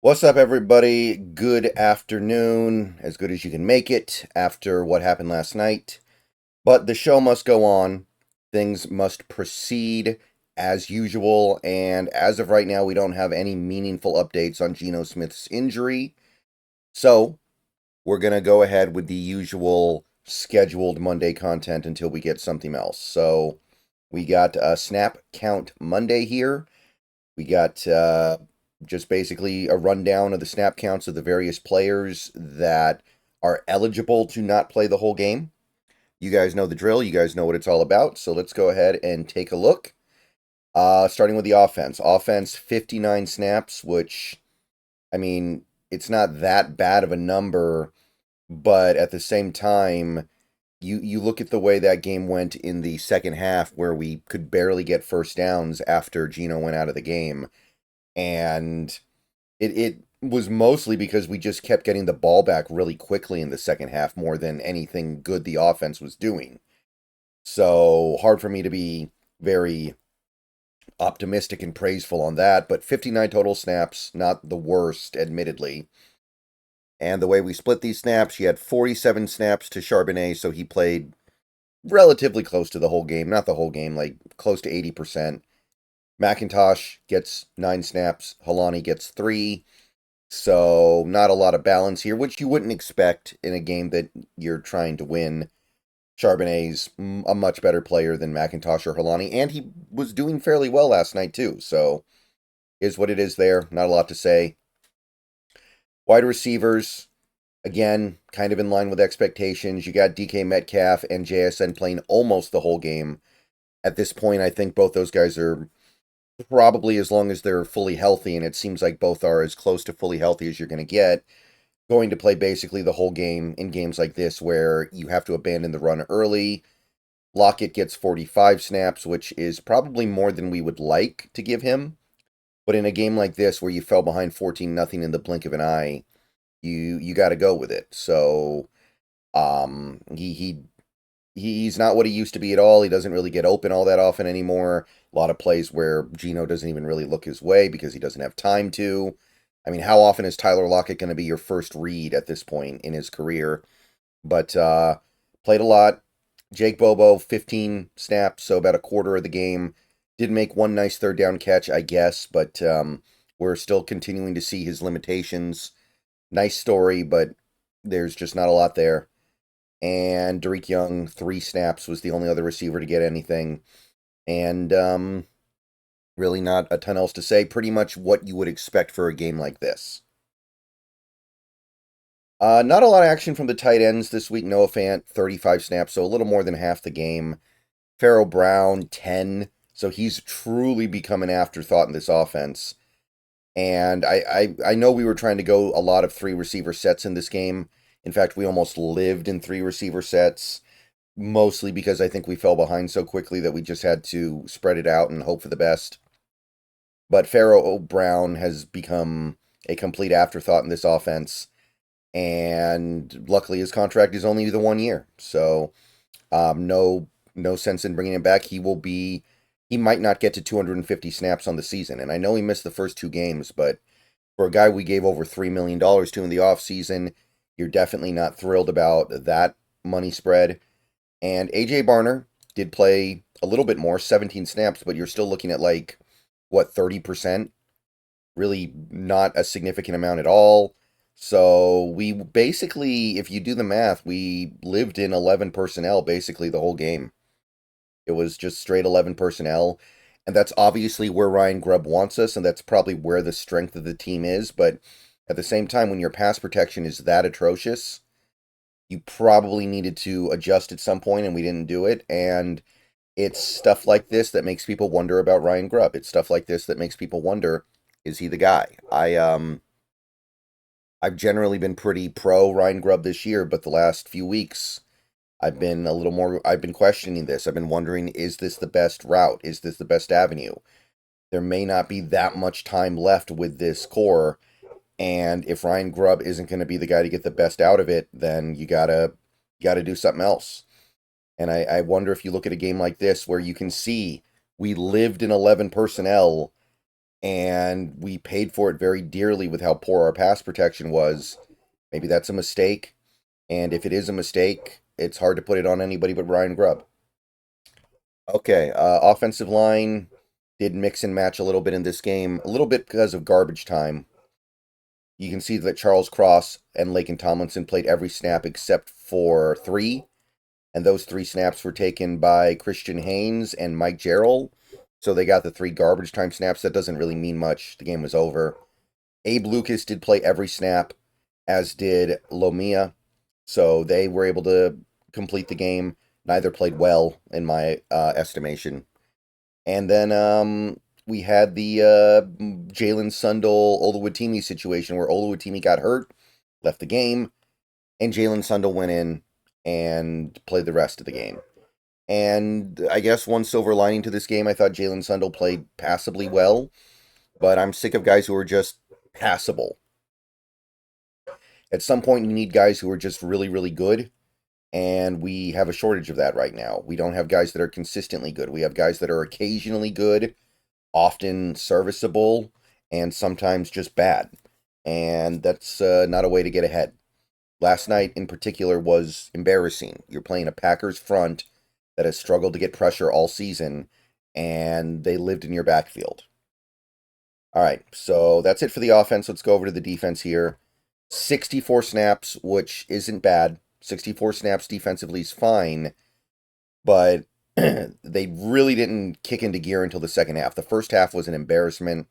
What's up, everybody? Good afternoon, as good as you can make it after what happened last night. But the show must go on. Things must proceed as usual. And as of right now, we don't have any meaningful updates on Geno Smith's injury. So we're going to go ahead with the usual scheduled Monday content until we get something else. So we got a Snap Count Monday here. We got just basically a rundown of the snap counts of the various players that are eligible to not play the whole game. You guys know the drill. You guys know what it's all about. So let's go ahead and take a look. Starting with the offense. Offense, 59 snaps, which, I mean, it's not that bad of a number, but at the same time, you look at the way that game went in the second half where we could barely get first downs after Geno went out of the game. And it was mostly because we just kept getting the ball back really quickly in the second half more than anything good the offense was doing. So hard for me to be very optimistic and praiseful on that, but 59 total snaps, not the worst, admittedly. And the way we split these snaps, you had 47 snaps to Charbonnet, so he played relatively close to the whole game. Not the whole game, like close to 80%. McIntosh gets 9 snaps. Holani gets 3. So not a lot of balance here, which you wouldn't expect in a game that you're trying to win. Charbonnet's a much better player than McIntosh or Holani, and he was doing fairly well last night too. So is what it is there. Not a lot to say. Wide receivers, again, kind of in line with expectations. You got DK Metcalf and JSN playing almost the whole game. At this point, I think both those guys are probably, as long as they're fully healthy, and it seems like both are as close to fully healthy as you're going to get, going to play basically the whole game in games like this where you have to abandon the run early. Lockett gets 45 snaps, which is probably more than we would like to give him. But in a game like this where you fell behind 14-0 in the blink of an eye, you got to go with it. So he's not what he used to be at all. He doesn't really get open all that often anymore. A lot of plays where Geno doesn't even really look his way because he doesn't have time to. I mean, how often is Tyler Lockett going to be your first read at this point in his career? But played a lot. Jake Bobo, 15 snaps, so about a quarter of the game. Did make one nice third down catch, I guess, but we're still continuing to see his limitations. Nice story, but there's just not a lot there. And Derek Young, 3 snaps, was the only other receiver to get anything. And really not a ton else to say. Pretty much what you would expect for a game like this. Not a lot of action from the tight ends this week. Noah Fant, 35 snaps, so a little more than half the game. Pharaoh Brown, 10. So he's truly become an afterthought in this offense. And I know we were trying to go a lot of 3 receiver sets in this game. In fact, we almost lived in 3 receiver sets, mostly because I think we fell behind so quickly that we just had to spread it out and hope for the best. But Pharaoh Brown has become a complete afterthought in this offense. And luckily his contract is only the 1 year. So no sense in bringing him back. He might not get to 250 snaps on the season. And I know he missed the first 2 games, but for a guy we gave over $3 million to in the offseason, you're definitely not thrilled about that money spread. And AJ Barner did play a little bit more, 17 snaps, but you're still looking at like, what, 30%? Really not a significant amount at all. So we basically, if you do the math, we lived in 11 personnel basically the whole game. It was just straight 11 personnel. And that's obviously where Ryan Grubb wants us, and that's probably where the strength of the team is. But at the same time, when your pass protection is that atrocious, you probably needed to adjust at some point, and we didn't do it. And it's stuff like this that makes people wonder about Ryan Grubb. It's stuff like this that makes people wonder, is he the guy? I've generally been pretty pro Ryan Grubb this year, but the last few weeks I've been I've been questioning this. I've been wondering, is this the best route? Is this the best avenue? There may not be that much time left with this core, and if Ryan Grubb isn't going to be the guy to get the best out of it, then you gotta do something else. And I wonder if you look at a game like this where you can see we lived in 11 personnel and we paid for it very dearly with how poor our pass protection was. Maybe that's a mistake, and if it is a mistake, it's hard to put it on anybody but Ryan Grubb. Okay, offensive line did mix and match a little bit in this game, a little bit because of garbage time. You can see that Charles Cross and Laken Tomlinson played every snap except for 3, and those 3 snaps were taken by Christian Haynes and Mike Jarrell. So they got the 3 garbage time snaps. That doesn't really mean much. The game was over. Abe Lucas did play every snap, as did Lomia. So they were able to complete the game. Neither played well, in my estimation. And then we had the Jalen Sundle Oluwatimi situation where Oluwatimi got hurt, left the game, and Jalen Sundle went in and played the rest of the game. And I guess one silver lining to this game, I thought Jalen Sundle played passably well, but I'm sick of guys who are just passable. At some point, you need guys who are just really, really good, and we have a shortage of that right now. We don't have guys that are consistently good. We have guys that are occasionally good, often serviceable, and sometimes just bad. And that's not a way to get ahead. Last night, in particular, was embarrassing. You're playing a Packers front that has struggled to get pressure all season, and they lived in your backfield. All right, so that's it for the offense. Let's go over to the defense here. 64 snaps, which isn't bad. 64 snaps defensively is fine, but they really didn't kick into gear until the second half. The first half was an embarrassment.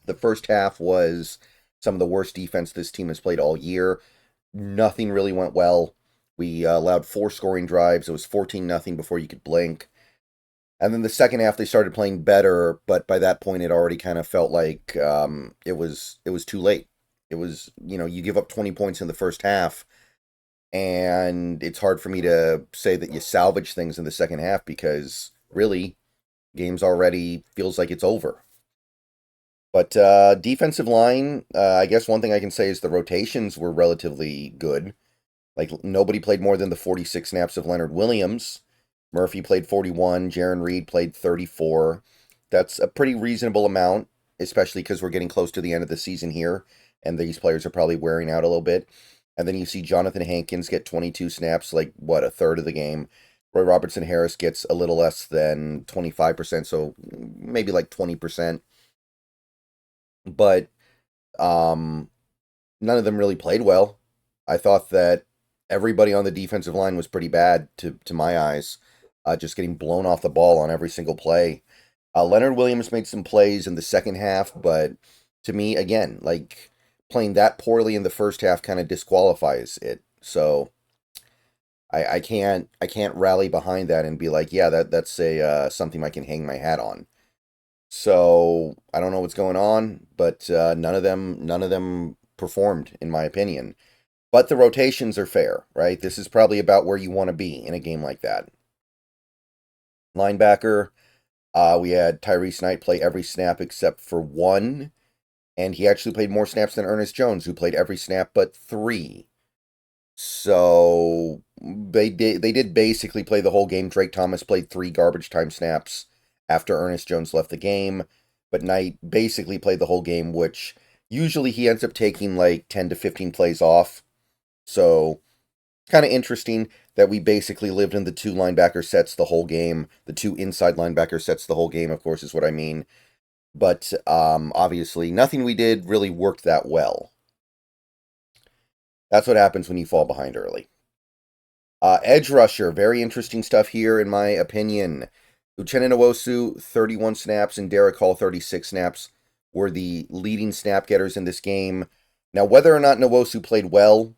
The first half was some of the worst defense this team has played all year. Nothing really went well. We allowed 4 scoring drives. It was 14-0 before you could blink. And then the second half, they started playing better, but by that point, it already kind of felt like it was too late. It was, you give up 20 points in the first half, and it's hard for me to say that you salvage things in the second half because, really, game's already feels like it's over. But defensive line, I guess one thing I can say is the rotations were relatively good. Like, nobody played more than the 46 snaps of Leonard Williams. Murphy played 41. Jaron Reed played 34. That's a pretty reasonable amount, especially because we're getting close to the end of the season here, and these players are probably wearing out a little bit. And then you see Jonathan Hankins get 22 snaps, like, a third of the game. Roy Robertson Harris gets a little less than 25%, so maybe like 20%. But none of them really played well. I thought that everybody on the defensive line was pretty bad to my eyes, just getting blown off the ball on every single play. Leonard Williams made some plays in the second half, but to me, again, like playing that poorly in the first half kind of disqualifies it. So I can't rally behind that and be like, yeah, that's a something I can hang my hat on. So I don't know what's going on, but none of them performed, in my opinion. But the rotations are fair, right? This is probably about where you want to be in a game like that. Linebacker, we had Tyrese Knight play every snap except for 1, and he actually played more snaps than Ernest Jones, who played every snap but 3. So they did basically play the whole game. Drake Thomas played 3 garbage time snaps after Ernest Jones left the game, but Knight basically played the whole game, which usually he ends up taking like 10 to 15 plays off. So kind of interesting that we basically lived in the 2 linebacker sets the whole game. The 2 inside linebacker sets the whole game, of course, is what I mean. But obviously, nothing we did really worked that well. That's what happens when you fall behind early. Edge rusher, very interesting stuff here, in my opinion. Uchenna Nwosu, 31 snaps, and Derek Hall, 36 snaps, were the leading snap getters in this game. Now, whether or not Nwosu played well,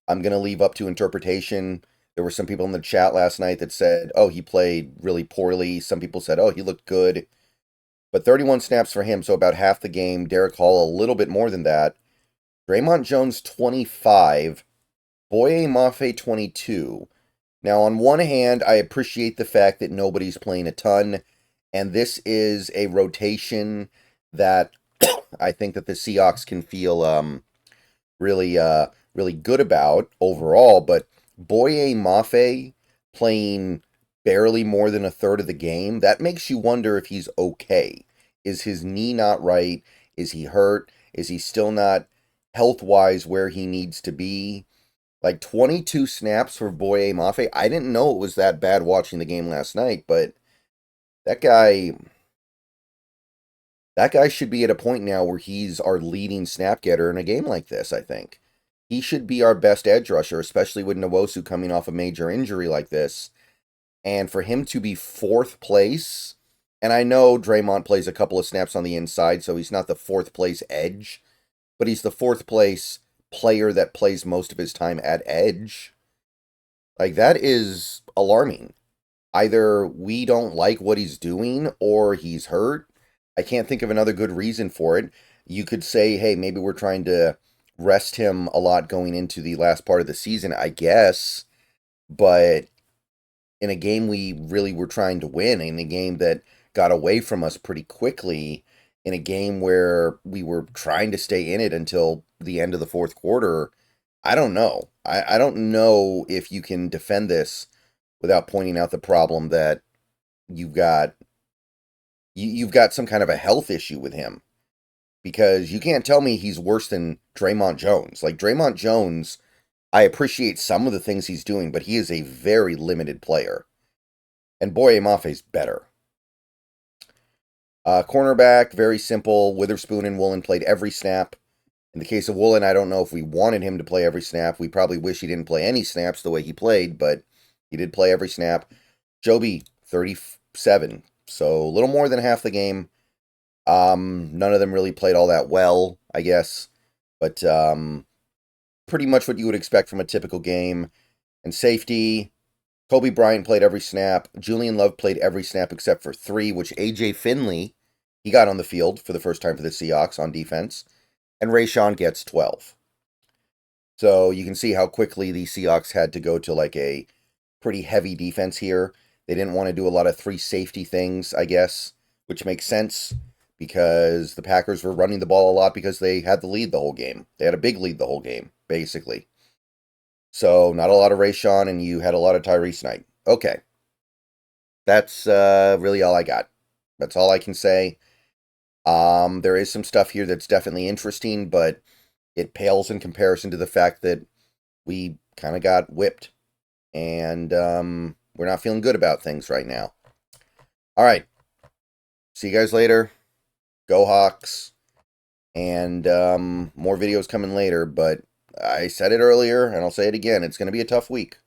I'm going to leave up to interpretation. There were some people in the chat last night that said, oh, he played really poorly. Some people said, oh, he looked good. But 31 snaps for him, so about half the game. Derek Hall, a little bit more than that. Draymond Jones, 25. Boye Mafe, 22. Now, on one hand, I appreciate the fact that nobody's playing a ton, and this is a rotation that I think that the Seahawks can feel really good about overall. But Boye Mafe playing barely more than a third of the game, that makes you wonder if he's okay. Is his knee not right? Is he hurt? Is he still not health-wise where he needs to be? Like 22 snaps for Boye Mafe. I didn't know it was that bad watching the game last night, but that guy should be at a point now where he's our leading snap getter in a game like this, I think. He should be our best edge rusher, especially with Nwosu coming off a major injury like this. And for him to be fourth place, and I know Draymond plays a couple of snaps on the inside, so he's not the fourth place edge, but he's the fourth place player that plays most of his time at edge. Like, that is alarming. Either we don't like what he's doing or he's hurt. I can't think of another good reason for it. You could say, hey, maybe we're trying to rest him a lot going into the last part of the season, I guess. But in a game we really were trying to win, in a game that got away from us pretty quickly, in a game where we were trying to stay in it until the end of the fourth quarter, I don't know. I don't know if you can defend this without pointing out the problem that you've got some kind of a health issue with him. Because you can't tell me he's worse than Draymond Jones. Like, Draymond Jones, I appreciate some of the things he's doing, but he is a very limited player. And Boye Mafe's better. Cornerback, very simple. Witherspoon and Woolen played every snap. In the case of Woolen, I don't know if we wanted him to play every snap. We probably wish he didn't play any snaps the way he played, but he did play every snap. Joby, 37. So a little more than half the game. None of them really played all that well, I guess. But pretty much what you would expect from a typical game. And safety, Kobe Bryant played every snap. Julian Love played every snap except for 3, which AJ Finley, he got on the field for the first time for the Seahawks on defense. And Rayshawn gets 12. So you can see how quickly the Seahawks had to go to like a pretty heavy defense here. They didn't want to do a lot of 3 safety things, I guess, which makes sense because the Packers were running the ball a lot because they had the lead the whole game. They had a big lead the whole game, basically. So not a lot of Rayshawn, and you had a lot of Tyrese Knight. Okay. That's really all I got. That's all I can say. There is some stuff here that's definitely interesting, but it pales in comparison to the fact that we kind of got whipped. And we're not feeling good about things right now. All right. See you guys later. Go Hawks. And more videos coming later, but I said it earlier, and I'll say it again. It's going to be a tough week.